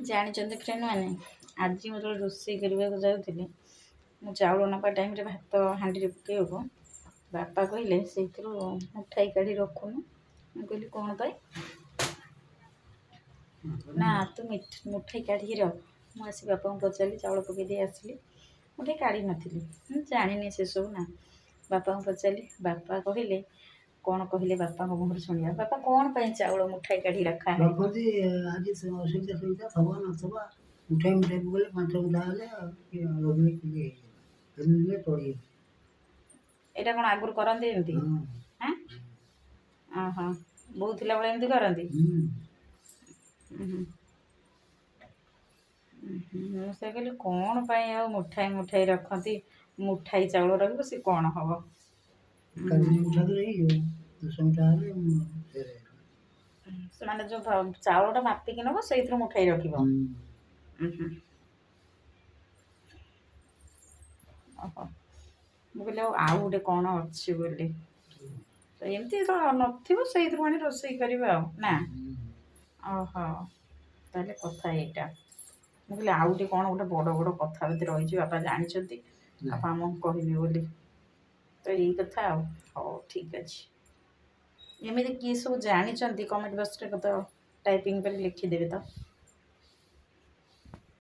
ଜାଣିଛନ୍ତି ଫ୍ରେଣ୍ଡ ମାନେ, ଆଜି ମୁଁ ଯେତେବେଳେ ରୋଷେଇ କରିବାକୁ ଯାଉଥିଲି, ମୁଁ ଚାଉଳ ନେବା ଟାଇମ୍ରେ ଭାତ ହାଣ୍ଡିରେ ପକାଇବାକୁ ବାପା କହିଲେ ସେଇଥିରୁ ମୁଠାଇ କାଢ଼ି ରଖୁନୁ। ମୁଁ କହିଲି କ'ଣ ପାଇଁ ନା, ତୁ ମୁଠାଇ କାଢ଼ିକି ରଖ। ମୁଁ ଆସି ବାପାଙ୍କୁ ପଚାରିଲି, ଚାଉଳ ପକାଇ ଦେଇ ଆସିଲି, ମୁଠାଇ କାଢ଼ି ନଥିଲି, ମୁଁ ଜାଣିନି ସେସବୁ ନା। ବାପାଙ୍କୁ ପଚାରିଲି, ବାପା କହିଲେ କ'ଣ କହିଲେ ବାପାଙ୍କ ମୁହଁରୁ ଶୁଣିବା। ବାପା କ'ଣ ପାଇଁ ଚାଉଳ ମୁଠାଇ କାଢ଼ି ରଖା ଆଜି ଅସୁବିଧା ସୁବିଧା ଥବ ନଥବ ମୁଠାଇ ମୁଠାଇ ପକେଇଲେ 5 ମୁଠା ହେଲେ ରୋଗୀ କିଲେ ହେଇଯିବ, ହେଲେ ଚଳିବ। ଏଇଟା କ'ଣ ଆଗରୁ କରନ୍ତି ଏମିତି? ହାଁ, ଓହୋ, ବୋଉ ଥିଲାବେଳେ ଏମିତି କରନ୍ତି? ମୁଁ ସେ କହିଲି କ'ଣ ପାଇଁ ଆଉ ମୁଠାଇ ମୁଠାଇ ରଖନ୍ତି, ମୁଠାଇ ଚାଉଳ ରଖିବ ସେ କ'ଣ ହବ। ସେମାନେ ଯେଉଁ ଚାଉଳଟା ମାପିକି ନେବ ସେଇଥିରୁ ମୁଠାଇ ରଖିବ। ଓହୋ, ମୁଁ କହିଲି ଆଉ ଗୋଟେ କ'ଣ ଅଛି ବୋଲି, ଏମିତି ତ ନଥିବ ସେଇଥିରୁ ଆଣି ରୋଷେଇ କରିବା ଆଉ ନା। ଓହୋ, ତାହେଲେ କଥା ଏଇଟା। ମୁଁ କହିଲି ଆଉ ଗୋଟେ କ'ଣ ଗୋଟେ ବଡ଼ ବଡ଼ କଥା ଭିତରେ ରହିଛି, ବାପା ଜାଣିଛନ୍ତି, ବାପା ଆମକୁ କହିବେ ବୋଲି, ତ ଏଇ କଥା ଆଉ। ହଉ ଠିକ୍ ଅଛି। ଏମିତି କିଏ ସବୁ ଜାଣିଛନ୍ତି କମେଣ୍ଟ ବକ୍ସରେ ତ ଟାଇପିଂ କରି ଲେଖିଦେବେ ତ।